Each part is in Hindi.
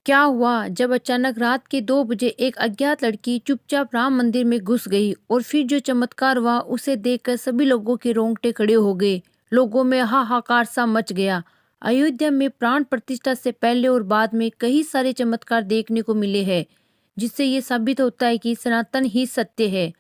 क्या हुआ जब अचानक रात के 2 बजे एक अज्ञात लड़की चुपचाप राम मंदिर में घुस गई और फिर जो चमत्कार हुआ उसे देखकर सभी लोगों के रोंगटे खड़े हो गए। लोगों में हाहाकार सा मच गया। अयोध्या में प्राण प्रतिष्ठा से पहले और बाद में कई सारे चमत्कार देखने को मिले हैं, जिससे ये साबित होता है कि सनातन ही सत्य है।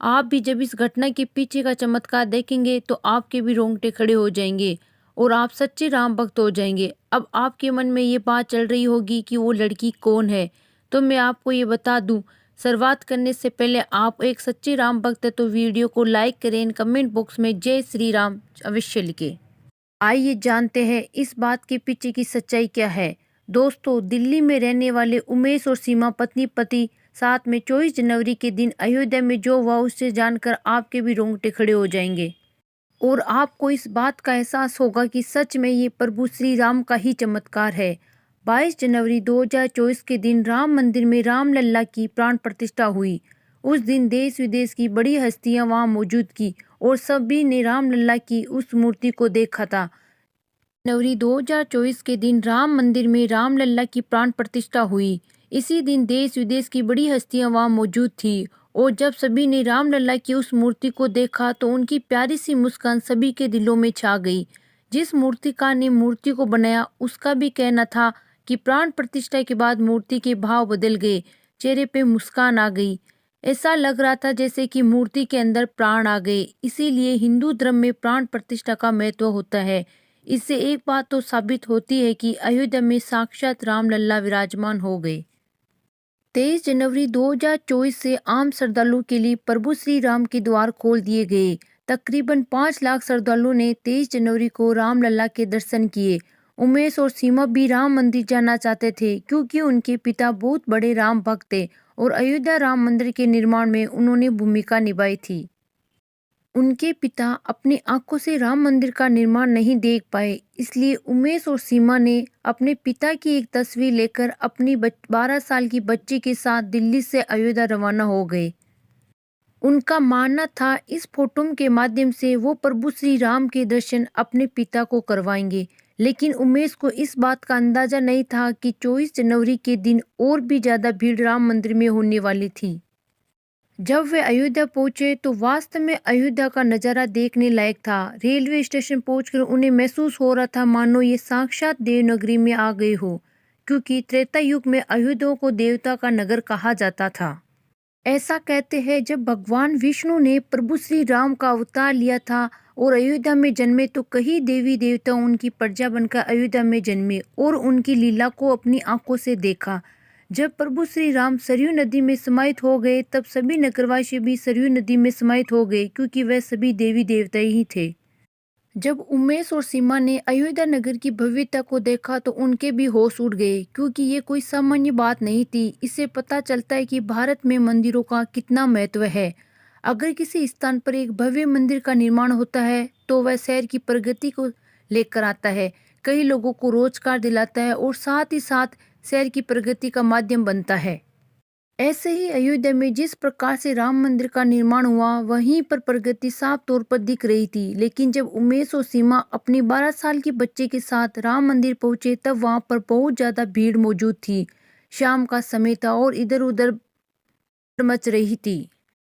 आप भी जब इस घटना के पीछे का चमत्कार देखेंगे तो आपके भी रोंगटे खड़े हो जाएंगे और आप सच्चे राम भक्त हो जाएंगे। अब आपके मन में ये बात चल रही होगी कि वो लड़की कौन है, तो मैं आपको ये बता दूं। शुरुआत करने से पहले आप एक सच्चे राम भक्त है तो वीडियो को लाइक करें, कमेंट बॉक्स में जय श्री राम अवश्य लिखें। आइए जानते हैं इस बात के पीछे की सच्चाई क्या है। दोस्तों, दिल्ली में रहने वाले उमेश और सीमा पत्नी पति साथ में 24 जनवरी के दिन अयोध्या में जो हुआ उसे जानकर आपके भी रोंगटे खड़े हो जाएंगे और आपको इस बात का एहसास होगा कि सच में ये प्रभु श्री राम का ही चमत्कार है। 22 जनवरी 2024 के दिन राम मंदिर में रामलला की प्राण प्रतिष्ठा हुई। उस दिन देश विदेश की बड़ी हस्तियां वहां मौजूद की और सभी ने रामलला की उस मूर्ति को देखा था। जनवरी 2024 के दिन राम मंदिर में रामलला की प्राण प्रतिष्ठा हुई। इसी दिन देश विदेश की बड़ी हस्तियां वहां मौजूद थी और जब सभी ने रामलला की उस मूर्ति को देखा तो उनकी प्यारी सी मुस्कान सभी के दिलों में छा गई। जिस मूर्तिकार ने मूर्ति को बनाया उसका भी कहना था कि प्राण प्रतिष्ठा के बाद मूर्ति के भाव बदल गए, चेहरे पे मुस्कान आ गई। ऐसा लग रहा था जैसे कि मूर्ति के अंदर प्राण आ गए। इसीलिए हिंदू धर्म में प्राण प्रतिष्ठा का महत्व होता है। इससे एक बात तो साबित होती है कि अयोध्या में साक्षात रामलला विराजमान हो गए। 23 जनवरी 2024 से आम श्रद्धालुओं के लिए प्रभु श्री राम के द्वार खोल दिए गए। तकरीबन 5 लाख श्रद्धालुओं ने 23 जनवरी को रामलला के दर्शन किए। उमेश और सीमा भी राम मंदिर जाना चाहते थे क्योंकि उनके पिता बहुत बड़े राम भक्त थे और अयोध्या राम मंदिर के निर्माण में उन्होंने भूमिका निभाई थी। उनके पिता अपनी आंखों से राम मंदिर का निर्माण नहीं देख पाए, इसलिए उमेश और सीमा ने अपने पिता की एक तस्वीर लेकर अपनी 12 साल की बच्ची के साथ दिल्ली से अयोध्या रवाना हो गए। उनका मानना था इस फोटो के माध्यम से वो प्रभु श्री राम के दर्शन अपने पिता को करवाएंगे। लेकिन उमेश को इस बात का अंदाजा नहीं था कि 24 जनवरी के दिन और भी ज्यादा भीड़ राम मंदिर में होने वाली थी। जब वे अयोध्या पहुंचे तो वास्तव में अयोध्या का नजारा देखने लायक था। रेलवे स्टेशन पहुंचकर उन्हें महसूस हो रहा था मानो ये साक्षात देवनगरी में आ गए हो, क्योंकि त्रेता युग में अयोध्या को देवता का नगर कहा जाता था। ऐसा कहते हैं जब भगवान विष्णु ने प्रभु श्री राम का अवतार लिया था और अयोध्या में जन्मे तो कई देवी देवता उनकी प्रजा बनकर अयोध्या में जन्मे और उनकी लीला को अपनी आंखों से देखा। जब प्रभु श्री राम सरयू नदी में समाहित हो गए तब सभी नगरवासी भी सरयू नदी में समाहित हो गए, क्योंकि वह सभी देवी देवता ही थे। जब उमेश और सीमा ने अयोध्या नगर की भव्यता को देखा तो उनके भी होश उड़ गए, क्योंकि ये कोई सामान्य बात नहीं थी। इससे पता चलता है कि भारत में मंदिरों का कितना महत्व है। अगर किसी स्थान पर एक भव्य मंदिर का निर्माण होता है तो वह शहर की प्रगति को लेकर आता है, कई लोगों को रोजगार दिलाता है और साथ ही साथ शहर की प्रगति का माध्यम बनता है। ऐसे ही अयोध्या में जिस प्रकार से राम मंदिर का निर्माण हुआ वहीं पर प्रगति साफ तौर पर दिख रही थी। लेकिन जब उमेश और सीमा अपनी 12 साल की बच्चे के साथ राम मंदिर पहुंचे तब वहां पर बहुत ज्यादा भीड़ मौजूद थी। शाम का समय था और इधर उधर मच रही थी।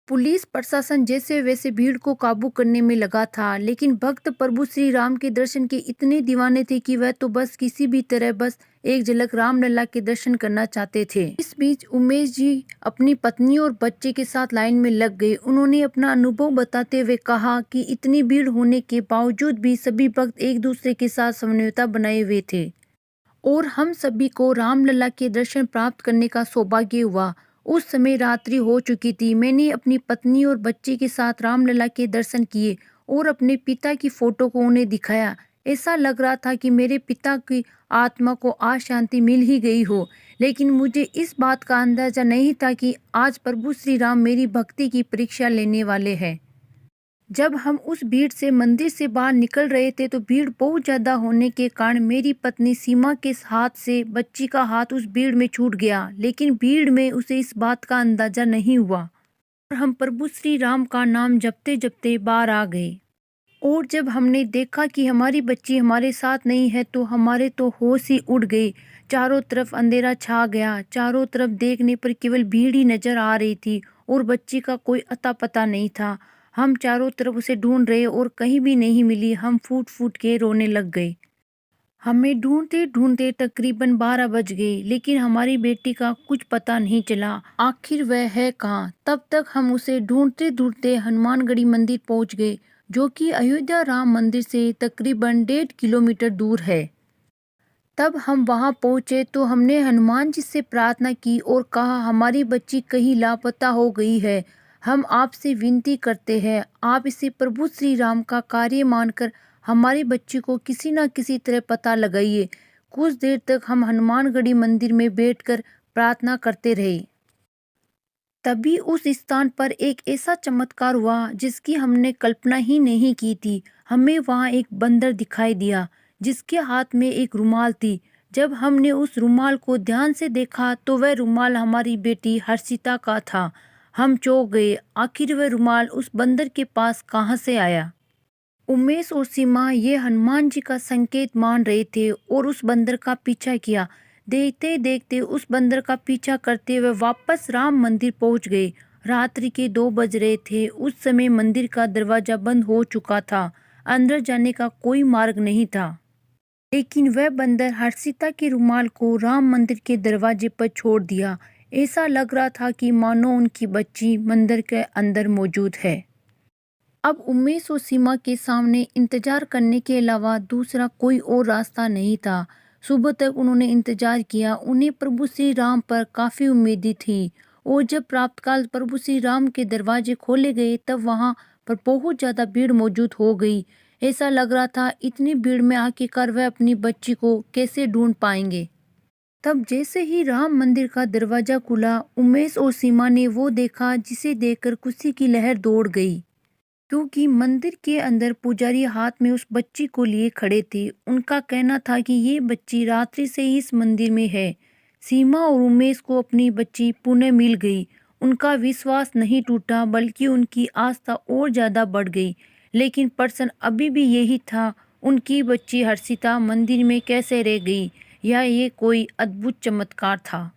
पुलिस प्रशासन जैसे वैसे भीड़ को काबू करने में लगा था, लेकिन भक्त प्रभु श्री राम के दर्शन के इतने दीवाने थे कि वह तो बस किसी भी तरह बस एक झलक रामलला के दर्शन करना चाहते थे। इस बीच उमेश जी अपनी पत्नी और बच्चे के साथ लाइन में लग गए। उन्होंने अपना अनुभव बताते हुए कहा कि इतनी भीड़ होने के बावजूद भी सभी भक्त एक दूसरे के साथ समन्वयता बनाए हुए थे और हम सभी को रामलला के दर्शन प्राप्त करने का सौभाग्य हुआ। उस समय रात्रि हो चुकी थी। मैंने अपनी पत्नी और बच्चे के साथ रामलला के दर्शन किए और अपने पिता की फोटो को उन्हें दिखाया। ऐसा लग रहा था कि मेरे पिता की आत्मा को आज शांति मिल ही गई हो। लेकिन मुझे इस बात का अंदाजा नहीं था कि आज प्रभु श्री राम मेरी भक्ति की परीक्षा लेने वाले हैं। जब हम उस भीड़ से मंदिर से बाहर निकल रहे थे तो भीड़ बहुत ज्यादा होने के कारण मेरी पत्नी सीमा के हाथ से बच्ची का हाथ उस भीड़ में छूट गया। लेकिन भीड़ में उसे इस बात का अंदाजा नहीं हुआ और हम प्रभु श्री राम का नाम जपते जपते बाहर आ गए और जब हमने देखा कि हमारी बच्ची हमारे साथ नहीं है तो हमारे तो होश ही उड़ गए। चारों तरफ अंधेरा छा गया। चारों तरफ देखने पर केवल भीड़ ही नजर आ रही थी और बच्ची का कोई अता पता नहीं था। हम चारों तरफ उसे ढूंढ रहे और कहीं भी नहीं मिली। हम फूट फूट के रोने लग गए। हमें ढूंढते ढूंढते तकरीबन 12 बज गए, लेकिन हमारी बेटी का कुछ पता नहीं चला। आखिर वह है कहाँ? तब तक हम उसे ढूंढते ढूंढते हनुमानगढ़ी मंदिर पहुंच गए, जो कि अयोध्या राम मंदिर से तकरीबन 1.5 किलोमीटर दूर है। तब हम वहां पहुंचे तो हमने हनुमान जी से प्रार्थना की और कहा, हमारी बच्ची कहीं लापता हो गई है। हम आपसे विनती करते हैं, आप इसे प्रभु श्री राम का कार्य मानकर हमारी बच्ची को किसी न किसी तरह पता लगाइए। कुछ देर तक हम हनुमानगढ़ी मंदिर में बैठकर प्रार्थना करते रहे। तभी उस स्थान पर एक ऐसा चमत्कार हुआ जिसकी हमने कल्पना ही नहीं की थी। हमें वहां एक बंदर दिखाई दिया जिसके हाथ में एक रुमाल थी। जब हमने उस रुमाल को ध्यान से देखा तो वह रुमाल हमारी बेटी हर्षिता का था। हम चौंक गए। आखिर वह रुमाल उस बंदर के पास कहाँ से आया? उमेश और सीमा ये हनुमान जी का संकेत मान रहे थे और उस बंदर का पीछा किया। देखते देखते उस बंदर का पीछा करते हुए वापस राम मंदिर पहुंच गए। रात्रि के 2 बज रहे थे। उस समय मंदिर का दरवाजा बंद हो चुका था। अंदर जाने का कोई मार्ग नहीं था। लेकिन वह बंदर हर्षिता के रुमाल को राम मंदिर के दरवाजे पर छोड़ दिया। ऐसा लग रहा था कि मानो उनकी बच्ची मंदिर के अंदर मौजूद है। अब उमेश और सीमा के सामने इंतजार करने के अलावा दूसरा कोई और रास्ता नहीं था। सुबह तक उन्होंने इंतजार किया। उन्हें प्रभु श्री राम पर काफी उम्मीदें थी और जब प्रातःकाल प्रभु श्री राम के दरवाजे खोले गए तब वहां पर बहुत ज्यादा भीड़ मौजूद हो गई। ऐसा लग रहा था इतनी भीड़ में आखिरकार वह अपनी बच्ची को कैसे ढूंढ पाएंगे। तब जैसे ही राम मंदिर का दरवाजा खुला, उमेश और सीमा ने वो देखा जिसे देखकर खुशी की लहर दौड़ गई, क्योंकि मंदिर के अंदर पुजारी हाथ में उस बच्ची को लिए खड़े थे। उनका कहना था कि ये बच्ची रात्रि से ही इस मंदिर में है। सीमा और उमेश को अपनी बच्ची पुनः मिल गई। उनका विश्वास नहीं टूटा बल्कि उनकी आस्था और ज्यादा बढ़ गई। लेकिन प्रश्न अभी भी यही था, उनकी बच्ची हर्षिता मंदिर में कैसे रह गई? या ये कोई अद्भुत चमत्कार था?